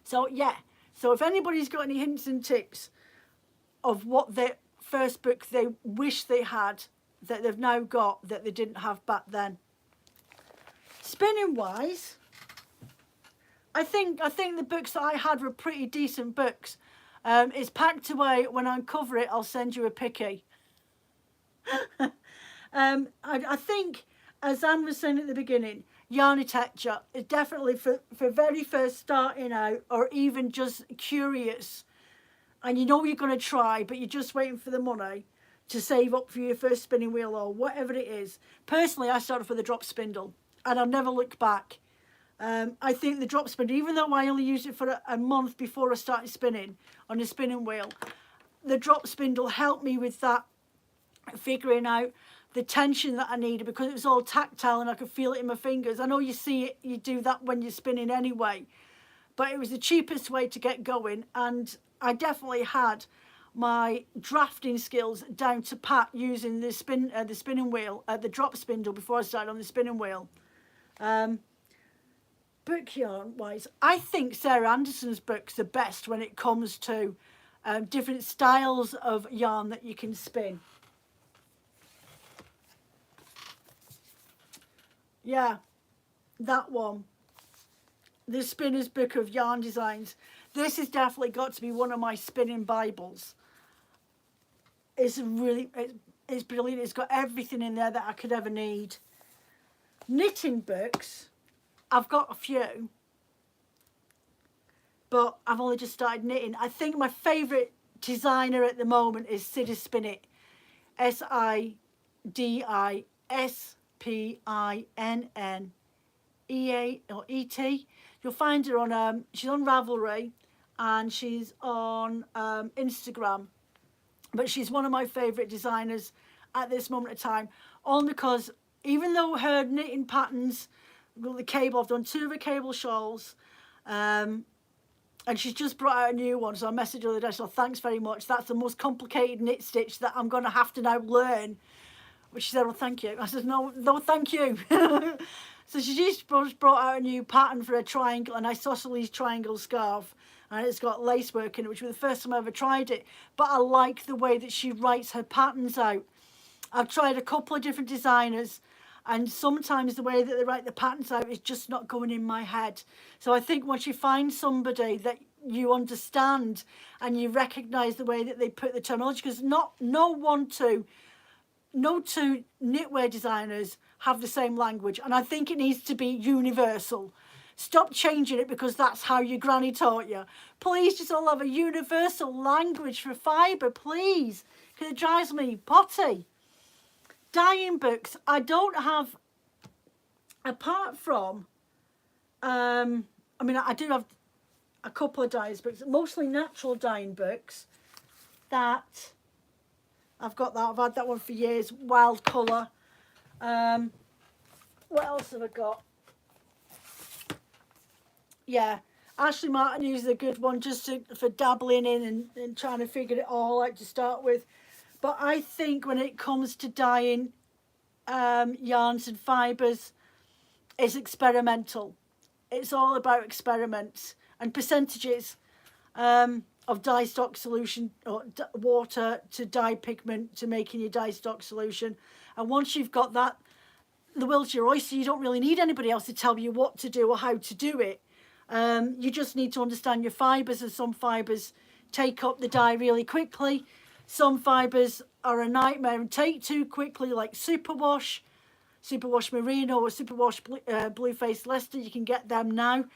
So yeah, so if anybody's got any hints and tips of what the first book they wish they had that they've now got that they didn't have back then. Spinning wise, I think the books that I had were pretty decent books. It's packed away. When I uncover it, I'll send you a picky. I think, as Anne was saying at the beginning, Yarn-I-tec-ture is definitely for very first starting out, or even just curious, and you know you're going to try, but you're just waiting for the money to save up for your first spinning wheel or whatever it is. Personally, I started with a drop spindle, and I've never looked back. I think the drop spindle, even though I only used it for a month before I started spinning on a spinning wheel, the drop spindle helped me with that, figuring out the tension that I needed, because it was all tactile and I could feel it in my fingers. I know you see it, you do that when you're spinning anyway, but it was the cheapest way to get going, and I definitely had my drafting skills down to pat using the spinning wheel, the drop spindle, before I started on the spinning wheel. Book yarn wise, I think Sarah Anderson's books are best when it comes to different styles of yarn that you can spin. Yeah, that one, the Spinner's Book of Yarn Designs. This has definitely got to be one of my spinning Bibles. It's really, it's brilliant. It's got everything in there that I could ever need. Knitting books, I've got a few, but I've only just started knitting. I think my favourite designer at the moment is Sidis Spinnit, SIDISPINNEA You'll find her on she's on Ravelry and she's on Instagram, but she's one of my favourite designers at this moment of time, only because even though her knitting patterns, the cable, I've done 2 of her cable shawls, and she's just brought out a new one, so I messaged her the other day, so thanks very much. That's the most complicated knit stitch that I'm going to have to now learn. But she said, well, thank you. I said, no, thank you. So she just brought out a new pattern for a triangle, an isosceles triangle scarf, and it's got lace work in it, which was the first time I ever tried it. But I like the way that she writes her patterns out. I've tried a couple of different designers, and sometimes the way that they write the patterns out is just not going in my head. So I think once you find somebody that you understand and you recognise the way that they put the terminology, because no two knitwear designers have the same language, and I think it needs to be universal. Stop changing it because that's how your granny taught you. Please just all have a universal language for fibre, please, because it drives me potty. Dyeing books, I don't have, apart from, I mean, I do have a couple of dyes books, mostly natural dyeing books that I've got that. I've had that one for years. Wild Colour. What else have I got? Yeah, Ashley Martineau is a good one just for dabbling in and trying to figure it all out to start with. But I think when it comes to dyeing yarns and fibres, it's experimental. It's all about experiments and percentages of dye stock solution, or water to dye pigment to making your dye stock solution. And once you've got that, the world's your oyster. You don't really need anybody else to tell you what to do or how to do it. You just need to understand your fibres, and some fibres take up the dye really quickly. Some fibres are a nightmare and take too quickly, like Superwash Merino or Superwash Blueface Leicester. You can get them now.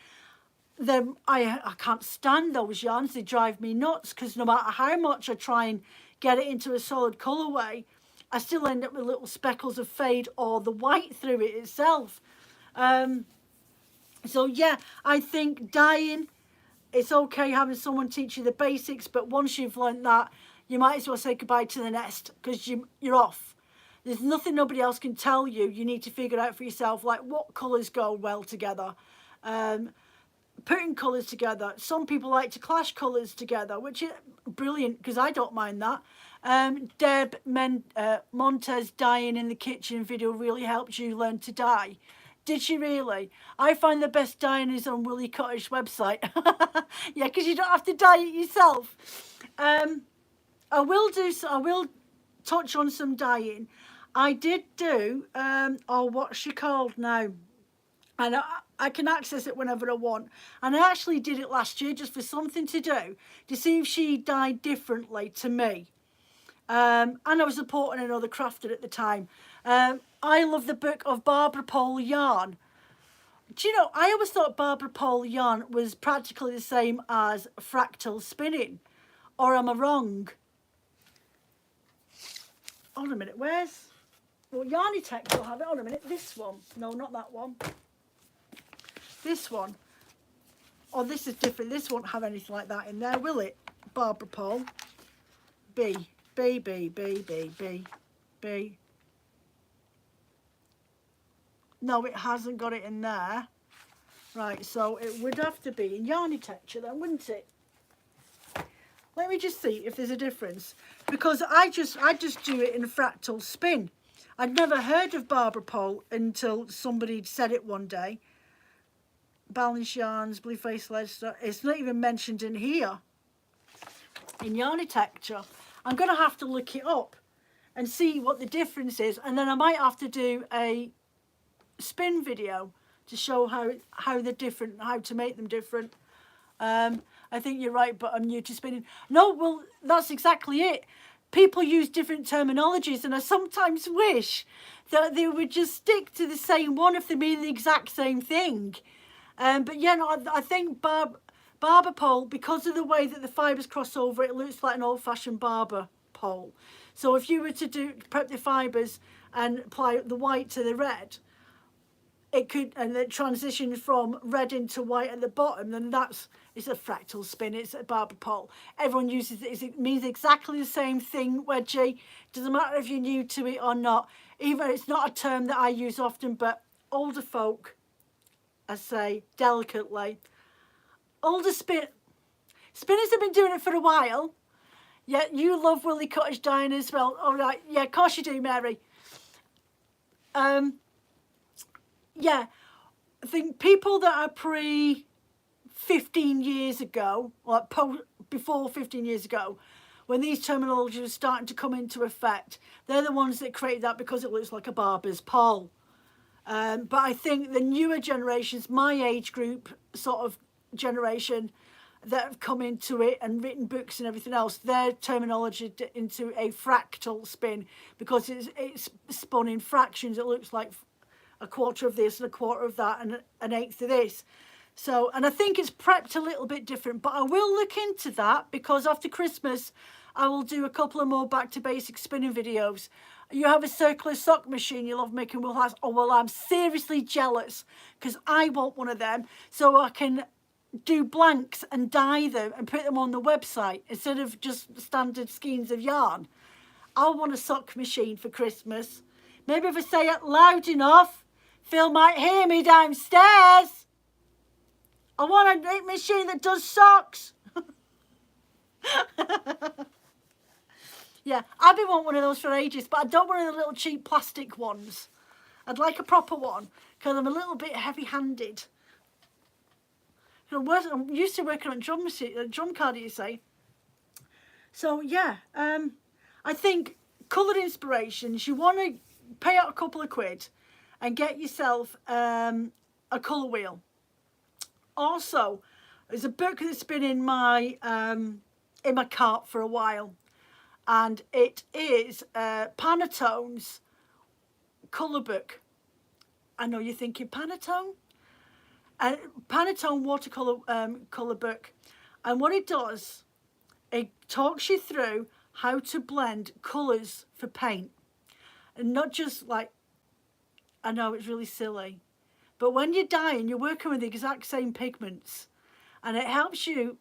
I can't stand those yarns. They drive me nuts because no matter how much I try and get it into a solid colourway, I still end up with little speckles of fade or the white through it itself. So yeah, I think dyeing, it's okay having someone teach you the basics, but once you've learned that, you might as well say goodbye to the nest because you're off. There's nothing nobody else can tell you. You need to figure it out for yourself, like what colours go well together. Putting colours together. Some people like to clash colours together, which is brilliant because I don't mind that. Deb Montez dyeing in the kitchen video really helped you learn to dye. Did she really? I find the best dyeing is on Willie Cottage website. Yeah, because you don't have to dye it yourself. I will touch on some dyeing. I did do, what's she called now? And I can access it whenever I want. And I actually did it last year just for something to do, to see if she dyed differently to me. And I was supporting another crafter at the time. I love the book of Barbara Pole yarn. Do you know, I always thought Barbara Pole yarn was practically the same as Fractal spinning. Or am I wrong? Hold a minute, where's... Well, Yarn-I-tec-ture will have it. Hold a minute, this one. No, not that one. This one. Oh, this is different. This won't have anything like that in there, will it? Barbara Pole. B. No, it hasn't got it in there. Right, so it would have to be in Yarn-I-tec-ture then, wouldn't it? Let me just see if there's a difference, because I just do it in a fractal spin. I'd never heard of Barber pole until somebody said it one day. Balance yarns, blue face leather. It's not even mentioned in here. In Yarn-I-tec-ture, I'm going to have to look it up and see what the difference is, and then I might have to do a spin video to show how they're different, how to make them different. I think you're right, but I'm new to spinning. No, well, that's exactly it. People use different terminologies, and I sometimes wish that they would just stick to the same one if they mean the exact same thing. But yeah, no, I think barber pole, because of the way that the fibres cross over, it looks like an old-fashioned barber pole. So if you were to prep the fibres and apply the white to the red, it could, and it transitions from red into white at the bottom, then it's a fractal spin, it's a barber pole. Everyone uses it, it means exactly the same thing, Wedgie. Doesn't matter if you're new to it or not. Even it's not a term that I use often, but older folk, I say delicately, older spinners have been doing it for a while. Yeah, you love Willie Cottage dyeing as well. All right, yeah, of course you do, Mary. Yeah, I think people that are pre 15 years ago, or before 15 years ago, when these terminologies were starting to come into effect, they're the ones that created that because it looks like a barber's pole. But I think the newer generations, my age group sort of generation, that have come into it and written books and everything else, their terminology into a fractal spin, because it's spun in fractions. It looks like a quarter of this and a quarter of that and an eighth of this. So, and I think it's prepped a little bit different, but I will look into that, because after Christmas I will do a couple of more back to basic spinning videos. You have a circular sock machine you love making wool hats. Oh, well, I'm seriously jealous, because I want one of them so I can do blanks and dye them and put them on the website instead of just standard skeins of yarn. I want a sock machine for Christmas. Maybe if I say it loud enough, Phil might hear me downstairs. I want a machine that does socks. Yeah, I've been wanting one of those for ages, but I don't want the little cheap plastic ones. I'd like a proper one, because I'm a little bit heavy-handed. I'm used to working on drum card, you say. So yeah, I think coloured inspirations, you want to pay out a couple of quid and get yourself a colour wheel. Also, there's a book that's been in my cart for a while, and it is Pantone's colour book. I know you're thinking Pantone. Pantone watercolour colour book, and what it does, it talks you through how to blend colours for paint, and not just like, I know it's really silly, but when you're dyeing, you're working with the exact same pigments, and it helps you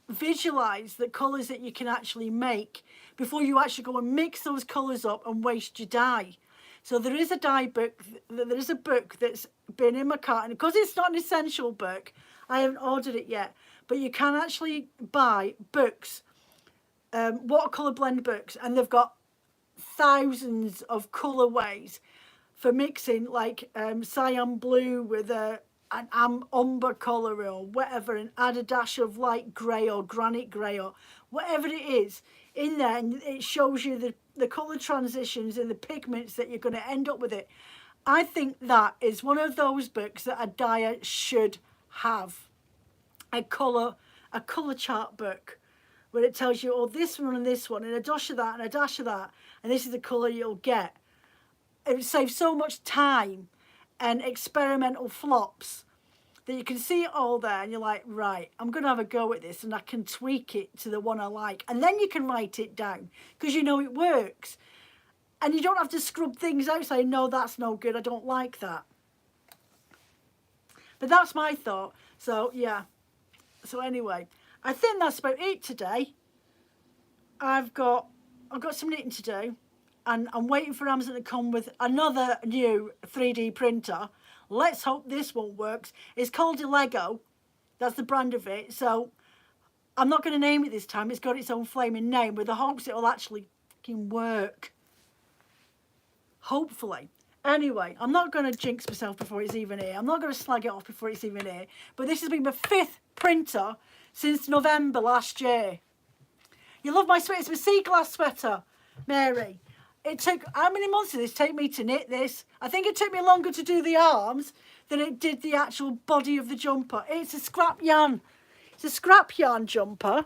visualize the colours that you can actually make before you actually go and mix those colours up and waste your dye. So there is a dye book, there is a book that's been in my cart, and because it's not an essential book, I haven't ordered it yet, but you can actually buy books, watercolour blend books, and they've got thousands of colourways for mixing, like cyan blue with an umber colour or whatever, and add a dash of light grey or granite grey or whatever it is in there, and it shows you the colour transitions and the pigments that you're going to end up with it. I think that is one of those books that a dyer should have. A colour chart book where it tells you, oh, this one and this one, and a dash of that and a dash of that, and this is the colour you'll get. It would save so much time and experimental flops that you can see it all there, and you're like, right, I'm going to have a go at this, and I can tweak it to the one I like, and then you can write it down because you know it works, and you don't have to scrub things out saying, no, that's no good, I don't like that. But that's my thought. So yeah, so anyway, I think that's about it today. I've got some knitting to do, and I'm waiting for Amazon to come with another new 3D printer. Let's hope this one works. It's called Lego. That's the brand of it. So I'm not going to name it this time. It's got its own flaming name with the hopes it'll actually fucking work. Hopefully. Anyway, I'm not going to jinx myself before it's even here. I'm not going to slag it off before it's even here. But this has been my 5th printer since November last year. You love my sweater. It's my sea glass sweater, Mary. It took, how many months did this take me to knit this? I think it took me longer to do the arms than it did the actual body of the jumper. It's a scrap yarn. It's a scrap yarn jumper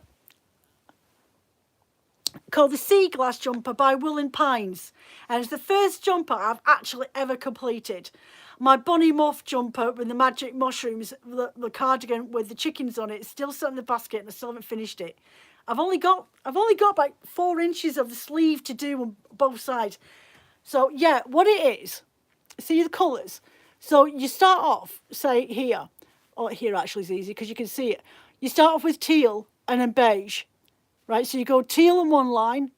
called the Sea Glass Jumper by Wool & Pines, and it's the first jumper I've actually ever completed. My bunny muff jumper with the magic mushrooms, the cardigan with the chickens on it, is still sitting in the basket and I still haven't finished it. I've only got about 4 inches of the sleeve to do on both sides. So yeah, what it is, see the colours. So you start off, say here, or here actually is easy because you can see it. You start off with teal and then beige. Right, so you go teal on one line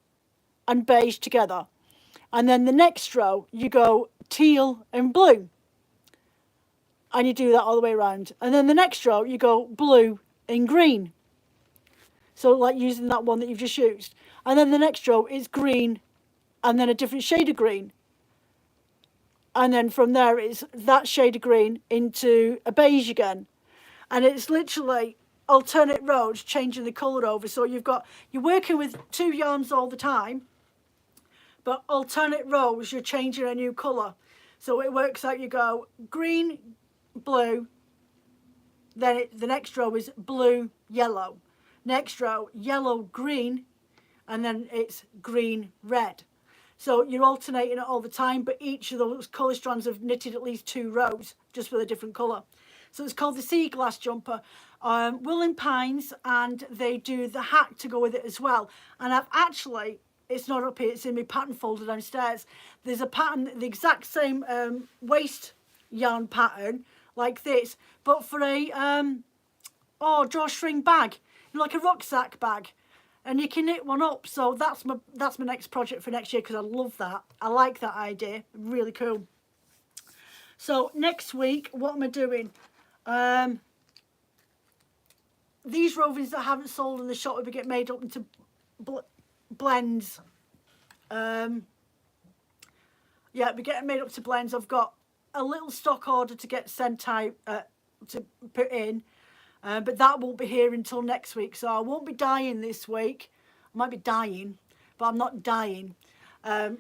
and beige together. And then the next row, you go teal and blue. And you do that all the way around. And then the next row, you go blue and green. So like using that one that you've just used. And then the next row is green and then a different shade of green. And then from there, it's that shade of green into a beige again. And it's literally alternate rows changing the colour over, so you're working with 2 yarns all the time, but alternate rows you're changing a new colour. So it works out, you go green, blue, then the next row is blue, yellow, next row yellow, green, and then it's green, red. So you're alternating it all the time, but each of those colour strands have knitted at least 2 rows just with a different colour. So it's called the Sea Glass Jumper. Wool & Pines, and they do the hat to go with it as well. And I've actually, it's not up here, it's in my pattern folder downstairs. There's a pattern, the exact same waist yarn pattern like this, but for a drawstring bag, like a rucksack bag. And you can knit one up. So that's my next project for next year, because I love that. I like that idea. Really cool. So next week, what am I doing? These rovings that I haven't sold in the shop will get made up into blends. Yeah, we're getting made up to blends. I've got a little stock order to get sent out to put in, but that won't be here until next week. So I won't be dyeing this week. I might be dying, but I'm not dying.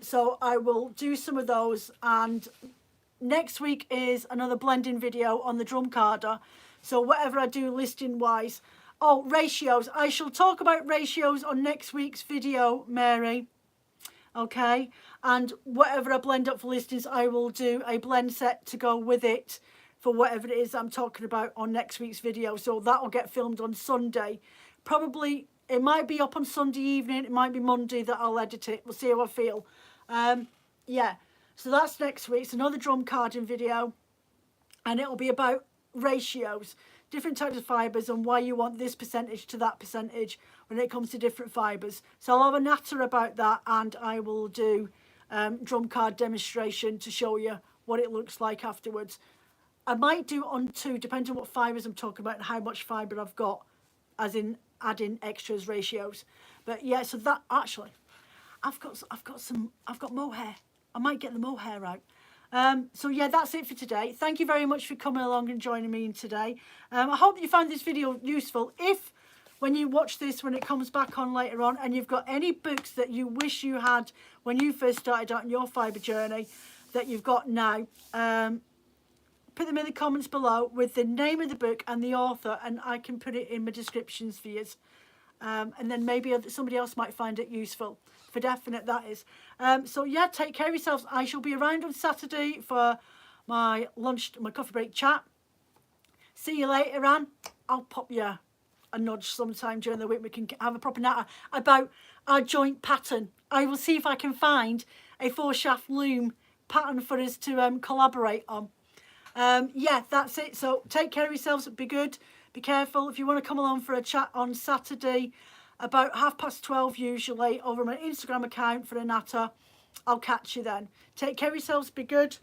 So I will do some of those, and next week is another blending video on the drum carder. So whatever I do listing wise. Oh, ratios. I shall talk about ratios on next week's video, Mary. Okay. And whatever I blend up for listings, I will do a blend set to go with it for whatever it is I'm talking about on next week's video. So that will get filmed on Sunday. Probably, it might be up on Sunday evening. It might be Monday that I'll edit it. We'll see how I feel. Yeah. So that's next week. It's another drum carding video. And it'll be about ratios, different types of fibres, and why you want this percentage to that percentage when it comes to different fibres. So I'll have a natter about that, and I will do drum card demonstration to show you what it looks like afterwards. I might do on 2, depending on what fibres I'm talking about and how much fibre I've got, as in adding extras ratios. But yeah, so that actually, I've got mohair. I might get the mohair out. So yeah, that's it for today. Thank you very much for coming along and joining me in today. I hope you found this video useful. If, when you watch this, when it comes back on later on, and you've got any books that you wish you had when you first started out on your fibre journey that you've got now, put them in the comments below with the name of the book and the author, and I can put it in my descriptions for you. And then maybe somebody else might find it useful. For definite, that is. So yeah, take care of yourselves. I shall be around on Saturday for my coffee break chat. See you later, Anne. I'll pop you a nudge sometime during the week. We can have a proper natter about our joint pattern. I will see if I can find a 4-shaft loom pattern for us to collaborate on. Yeah, that's it. So take care of yourselves. Be good. Be careful. If you want to come along for a chat on Saturday, about 12:30 usually, over my Instagram account for a natter, I'll catch you then. Take care of yourselves, be good.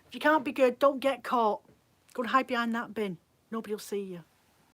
If you can't be good, don't get caught. Go and hide behind that bin. Nobody will see you.